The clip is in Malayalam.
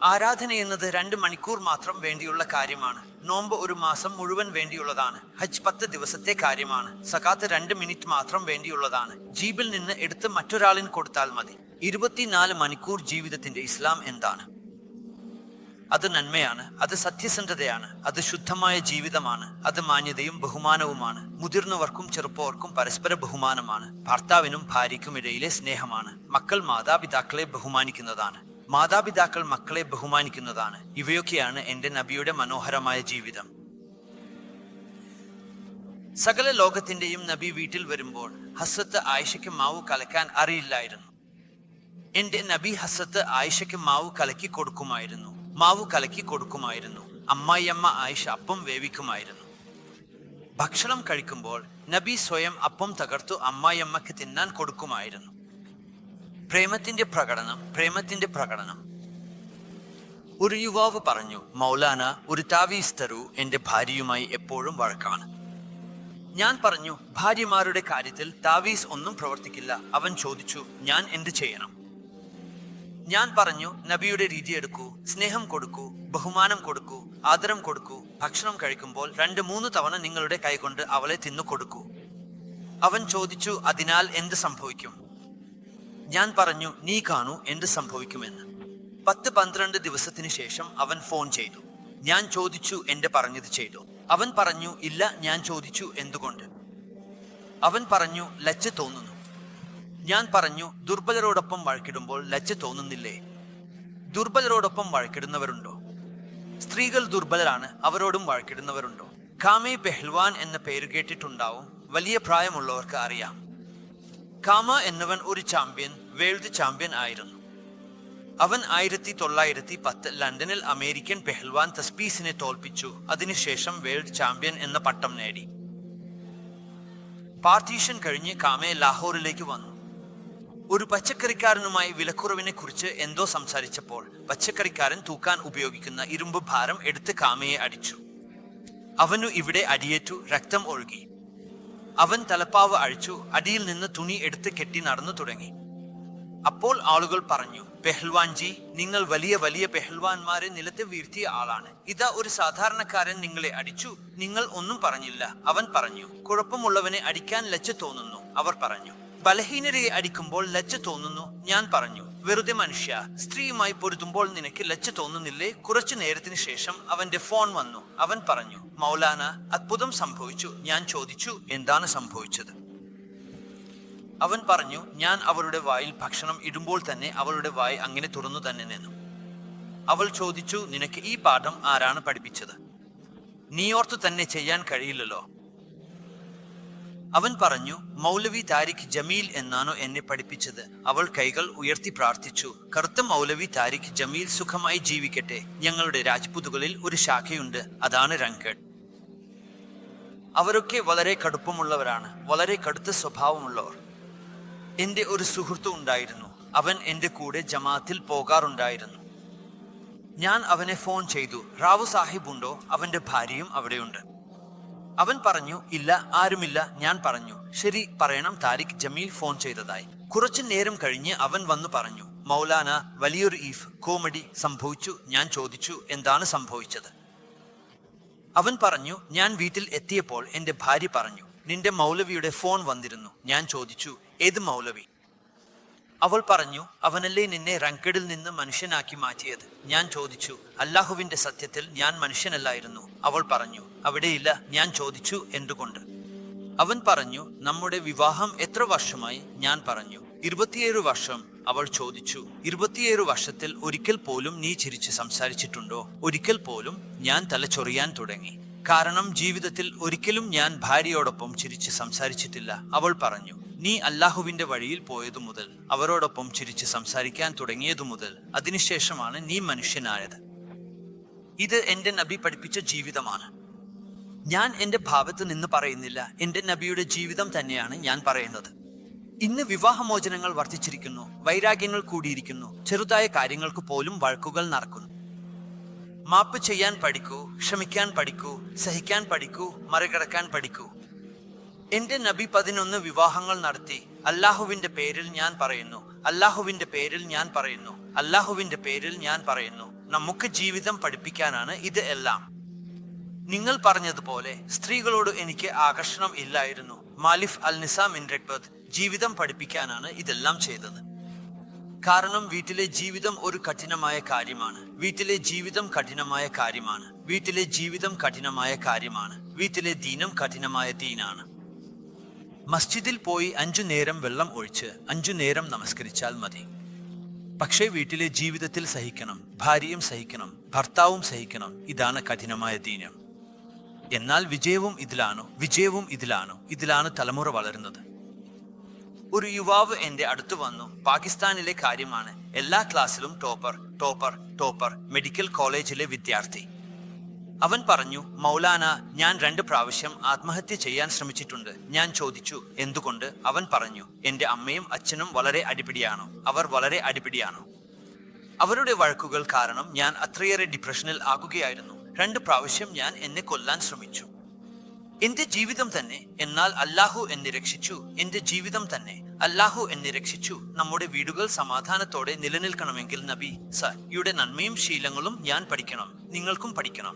ആരാധന എന്നത് 2 മണിക്കൂർ മാത്രം വേണ്ടിയുള്ള കാര്യമാണ്. നോമ്പ് 1 മാസം മുഴുവൻ വേണ്ടിയുള്ളതാണ്. ഹജ്ജ് 10 ദിവസത്തെ കാര്യമാണ്. സകാത്ത് 2 മിനിറ്റ് മാത്രം വേണ്ടിയുള്ളതാണ്. ജീബിൽ നിന്ന് എടുത്ത് മറ്റൊരാളിന് കൊടുത്താൽ മതി. 24 മണിക്കൂർ ജീവിതത്തിന്റെ ഇസ്ലാം എന്താണ്? അത് നന്മയാണ്, അത് സത്യസന്ധതയാണ്, അത് ശുദ്ധമായ ജീവിതമാണ്, അത് മാന്യതയും ബഹുമാനവുമാണ്. മുതിർന്നവർക്കും ചെറുപ്പവർക്കും പരസ്പര ബഹുമാനമാണ്. ഭർത്താവിനും ഭാര്യയ്ക്കും ഇടയിലെ സ്നേഹമാണ്. മക്കൾ മാതാപിതാക്കളെ ബഹുമാനിക്കുന്നതാണ്. മാതാപിതാക്കൾ മക്കളെ ബഹുമാനിക്കുന്നതാണ്. ഇവയൊക്കെയാണ് എന്റെ നബിയുടെ മനോഹരമായ ജീവിതം. സകല ലോകത്തിന്റെയും നബി വീട്ടിൽ വരുമ്പോൾ ഹസ്രത്ത് ആയിഷയ്ക്ക് മാവ് കലക്കാൻ അറിയില്ലായിരുന്നു. എന്റെ നബി ഹസ്രത്ത് ആയിഷയ്ക്ക് മാവ് കലക്കി കൊടുക്കുമായിരുന്നു. അമ്മായിയമ്മ ആയിഷ അപ്പം വേവിക്കുമായിരുന്നു. ഭക്ഷണം കഴിക്കുമ്പോൾ നബി സ്വയം അപ്പം തകർത്തു അമ്മായിയമ്മക്ക് തിന്നാൻ കൊടുക്കുമായിരുന്നു. പ്രേമത്തിന്റെ പ്രകടനം. ഒരു യുവാവ് പറഞ്ഞു, മൗലാന, ഒരു താവീസ് തരൂ, എന്റെ ഭാര്യയുമായി എപ്പോഴും വഴക്കാണ്. ഞാൻ പറഞ്ഞു, ഭാര്യമാരുടെ കാര്യത്തിൽ താവീസ് ഒന്നും പ്രവർത്തിക്കില്ല. അവൻ ചോദിച്ചു, ഞാൻ എന്ത് ചെയ്യണം? ഞാൻ പറഞ്ഞു, നബിയുടെ രീതി എടുക്കൂ, സ്നേഹം കൊടുക്കൂ, ബഹുമാനം കൊടുക്കൂ, ആദരം കൊടുക്കൂ. ഭക്ഷണം കഴിക്കുമ്പോൾ 2-3 തവണ നിങ്ങളുടെ കൈകൊണ്ട് അവളെ തിന്നു കൊടുക്കൂ. അവൻ ചോദിച്ചു, അതിനാൽ എന്ത് സംഭവിക്കും? ഞാൻ പറഞ്ഞു, നീ കാണൂ എന്ത് സംഭവിക്കുമെന്ന്. 10-12 ദിവസത്തിന് ശേഷം അവൻ ഫോൺ ചെയ്തു. ഞാൻ ചോദിച്ചു, എന്റെ പറഞ്ഞത് ചെയ്തു? അവൻ പറഞ്ഞു, ഇല്ല. ഞാൻ ചോദിച്ചു, എന്തുകൊണ്ട്? അവൻ പറഞ്ഞു, ലജ്ജ തോന്നുന്നു. ഞാൻ പറഞ്ഞു, ദുർബലരോടൊപ്പം വഴക്കിടുമ്പോൾ ലജ്ജ തോന്നുന്നില്ലേ? ദുർബലരോടൊപ്പം വഴക്കിടുന്നവരുണ്ടോ? സ്ത്രീകൾ ദുർബലരാണ്, അവരോടും വഴക്കിടുന്നവരുണ്ടോ? കാമെ പെഹ്ൽവാൻ എന്ന പേര് കേട്ടിട്ടുണ്ടാവും. വലിയ പ്രായമുള്ളവർക്ക് അറിയാം. കാമ എന്നവൻ ഒരു വേൾഡ് ചാമ്പ്യൻ ആയിരുന്നു. അവൻ 1910 ലണ്ടനിൽ അമേരിക്കൻ പെഹ്ൽവാൻ തസ്പീസിനെ തോൽപ്പിച്ചു. അതിനുശേഷം വേൾഡ് ചാമ്പ്യൻ എന്ന പട്ടം നേടി. പാർട്ടീഷൻ കഴിഞ്ഞ് കാമെ ലാഹോറിലേക്ക് വന്നു. ഒരു പച്ചക്കറിക്കാരനുമായി വിലക്കുറവിനെ കുറിച്ച് എന്തോ സംസാരിച്ചപ്പോൾ പച്ചക്കറിക്കാരൻ തൂക്കാൻ ഉപയോഗിക്കുന്ന ഇരുമ്പ് ഭാരം എടുത്ത് കാമയെ അടിച്ചു. അവനു ഇവിടെ അടിയേറ്റു, രക്തം ഒഴുകി. അവൻ തലപ്പാവ് അഴിച്ചു, അടിയിൽ നിന്ന് തുണി എടുത്ത് കെട്ടി നടന്നു തുടങ്ങി. അപ്പോൾ ആളുകൾ പറഞ്ഞു, പെഹ്ൽവാൻജി, നിങ്ങൾ വലിയ വലിയ പെഹ്ൽവാൻമാരെ നിലത്ത് വീഴ്ത്തിയ ആളാണ്. ഇതാ ഒരു സാധാരണക്കാരൻ നിങ്ങളെ അടിച്ചു, നിങ്ങൾ ഒന്നും പറഞ്ഞില്ല. അവൻ പറഞ്ഞു, കുഴപ്പമുള്ളവനെ അടിക്കാൻ ലജ്ജ തോന്നുന്നു. അവർ പറഞ്ഞു, ബലഹീനരെ അടിക്കുമ്പോൾ ലജ്ജ തോന്നുന്നു. ഞാൻ പറഞ്ഞു, വെറുതെ മനുഷ്യ, സ്ത്രീയുമായി പൊരുതുമ്പോൾ നിനക്ക് ലജ്ജ തോന്നുന്നില്ലേ? കുറച്ചു നേരത്തിന് ശേഷം അവന്റെ ഫോൺ വന്നു. അവൻ പറഞ്ഞു, മൗലാന, അത്ഭുതം സംഭവിച്ചു. ഞാൻ ചോദിച്ചു, എന്താണ് സംഭവിച്ചത്? അവൻ പറഞ്ഞു, ഞാൻ അവളുടെ വായിൽ ഭക്ഷണം ഇടുമ്പോൾ തന്നെ അവളുടെ വായ് അങ്ങനെ തുറന്നു തന്നെ നിന്നു. അവൾ ചോദിച്ചു, നിനക്ക് ഈ പാഠം ആരാണ് പഠിപ്പിച്ചത്? നീ ഓർത്തു തന്നെ ചെയ്യാൻ കഴിയില്ലല്ലോ. അവൻ പറഞ്ഞു, മൗലവി താരിഖ് ജമീൽ എന്നാണോ എന്നെ പഠിപ്പിച്ചത്? അവൾ കൈകൾ ഉയർത്തി പ്രാർത്ഥിച്ചു. കറുത്ത മൗലവി താരിഖ് ജമീൽ സുഖമായി ജീവിക്കട്ടെ. ഞങ്ങളുടെ രാജ്പുതുകളിൽ ഒരു ശാഖയുണ്ട്, അതാണ് രംഗഡ്. അവരൊക്കെ വളരെ കടുപ്പമുള്ളവരാണ്, വളരെ കടുത്ത സ്വഭാവമുള്ളവർ. എന്റെ ഒരു സുഹൃത്ത് ഉണ്ടായിരുന്നു. അവൻ എന്റെ കൂടെ ജമാഅത്തിൽ പോകാറുണ്ടായിരുന്നു. ഞാൻ അവനെ ഫോൺ ചെയ്തു. റാവു സാഹിബ് ഉണ്ടോ? അവന്റെ ഭാര്യയും അവിടെയുണ്ട്. അവൻ പറഞ്ഞു, ഇല്ല, ആരുമില്ല. ഞാൻ പറഞ്ഞു, ശരി, പറയണം, താരിഖ് ജമീൽ ഫോൺ ചെയ്തതായി. കുറച്ചു നേരം കഴിഞ്ഞ് അവൻ വന്നു പറഞ്ഞു, മൗലാന, വലിയൊരു കോമഡി സംഭവിച്ചു. ഞാൻ ചോദിച്ചു, എന്താണ് സംഭവിച്ചത്? അവൻ പറഞ്ഞു, ഞാൻ വീട്ടിൽ എത്തിയപ്പോൾ എന്റെ ഭാര്യ പറഞ്ഞു, നിന്റെ മൗലവിയുടെ ഫോൺ വന്നിരുന്നു. ഞാൻ ചോദിച്ചു, ഏത് മൗലവി? അവൾ പറഞ്ഞു, അവനല്ലേ നിന്നെ റങ്കഡിൽ നിന്ന് മനുഷ്യനാക്കി മാറ്റിയത്. ഞാൻ ചോദിച്ചു, അല്ലാഹുവിന്റെ സത്യത്തിൽ ഞാൻ മനുഷ്യനല്ലായിരുന്നു. അവൾ പറഞ്ഞു, അവിടെയില്ല. ഞാൻ ചോദിച്ചു, എന്തുകൊണ്ട്? അവൻ പറഞ്ഞു, നമ്മുടെ വിവാഹം എത്ര വർഷമായി? ഞാൻ പറഞ്ഞു, 27 വർഷം. അവൾ ചോദിച്ചു, 27 വർഷത്തിൽ ഒരിക്കൽ പോലും നീ ചിരിച്ച് സംസാരിച്ചിട്ടുണ്ടോ? ഒരിക്കൽ പോലും. ഞാൻ തലചൊറിയാൻ തുടങ്ങി. കാരണം ജീവിതത്തിൽ ഒരിക്കലും ഞാൻ ഭാര്യയോടൊപ്പം ചിരിച്ച് സംസാരിച്ചിട്ടില്ല. അവൾ പറഞ്ഞു, നീ അല്ലാഹുവിന്റെ വഴിയിൽ പോയതു മുതൽ, അവരോടൊപ്പം ചിരിച്ച് സംസാരിക്കാൻ തുടങ്ങിയതു മുതൽ, അതിനുശേഷമാണ് നീ മനുഷ്യനായത്. ഇത് എന്റെ നബി പഠിപ്പിച്ച ജീവിതമാണ്. ഞാൻ എന്റെ ഭാവത്ത് നിന്ന് പറയുന്നില്ല, എന്റെ നബിയുടെ ജീവിതം തന്നെയാണ് ഞാൻ പറയുന്നത്. ഇന്ന് വിവാഹമോചനങ്ങൾ വർദ്ധിച്ചിരിക്കുന്നു, വൈരാഗ്യങ്ങൾ കൂടിയിരിക്കുന്നു, ചെറുതായ കാര്യങ്ങൾക്ക് പോലും വഴക്കുകൾ നടക്കുന്നു. മാപ്പ് ചെയ്യാൻ പഠിക്കൂ, ക്ഷമിക്കാൻ പഠിക്കൂ, സഹിക്കാൻ പഠിക്കൂ, മറികടക്കാൻ പഠിക്കൂ. എന്റെ നബി 11 വിവാഹങ്ങൾ നടത്തി. അല്ലാഹുവിന്റെ പേരിൽ ഞാൻ പറയുന്നു, അല്ലാഹുവിന്റെ പേരിൽ ഞാൻ പറയുന്നു, അല്ലാഹുവിന്റെ പേരിൽ ഞാൻ പറയുന്നു. നമുക്ക് ജീവിതം പഠിപ്പിക്കാനാണ് ഇത് എല്ലാം. നിങ്ങൾ പറഞ്ഞതുപോലെ സ്ത്രീകളോട് എനിക്ക് ആകർഷണം ഇല്ലായിരുന്നു. മാലിഫ് അൽ നിസ മിൻ റക്ബത്ത് ജീവിതം പഠിപ്പിക്കാനാണ് ഇതെല്ലാം ചെയ്തത്. കാരണം വീട്ടിലെ ജീവിതം ഒരു കഠിനമായ കാര്യമാണ്. വീട്ടിലെ ജീവിതം കഠിനമായ കാര്യമാണ്. വീട്ടിലെ ജീവിതം കഠിനമായ കാര്യമാണ്. വീട്ടിലെ ദീനം കഠിനമായ ദീനാണ്. മസ്ജിദിൽ പോയി 5 നേരം വെള്ളം ഒഴിച്ച് 5 നേരം നമസ്കരിച്ചാൽ മതി. പക്ഷേ വീട്ടിലെ ജീവിതത്തിൽ സഹിക്കണം, ഭാര്യയും സഹിക്കണം, ഭർത്താവും സഹിക്കണം. ഇതാണ് കഠിനമായ ദീനം. എന്നാൽ വിജയവും ഇതിലാണോ? ഇതിലാണ് തലമുറ വളരുന്നത്. ഒരു യുവാവ് എന്റെ അടുത്ത് വന്നു. പാകിസ്ഥാനിലെ കാര്യമാണ്. എല്ലാ ക്ലാസ്സിലും ടോപ്പർ, മെഡിക്കൽ കോളേജിലെ വിദ്യാർത്ഥി. അവൻ പറഞ്ഞു, മൗലാന, ഞാൻ 2 പ്രാവശ്യം ആത്മഹത്യ ചെയ്യാൻ ശ്രമിച്ചിട്ടുണ്ട്. ഞാൻ ചോദിച്ചു, എന്തുകൊണ്ട്? അവൻ പറഞ്ഞു, എന്റെ അമ്മയും അച്ഛനും അവർ വളരെ അടിപിടിയാണോ. അവരുടെ വഴക്കുകൾ കാരണം ഞാൻ അത്രയേറെ ഡിപ്രഷനിൽ ആകുകയായിരുന്നു. 2 പ്രാവശ്യം ഞാൻ എന്നെ കൊല്ലാൻ ശ്രമിച്ചു. എന്റെ ജീവിതം തന്നെ. എന്നാൽ അല്ലാഹു എന്നെ രക്ഷിച്ചു. എന്റെ ജീവിതം തന്നെ. അല്ലാഹു എന്നെ രക്ഷിച്ചു. നമ്മുടെ വീടുകൾ സമാധാനത്തോടെ നിലനിൽക്കണമെങ്കിൽ നബി യുടെ നന്മയും ശീലങ്ങളും ഞാൻ പഠിക്കണം, നിങ്ങൾക്കും പഠിക്കണം.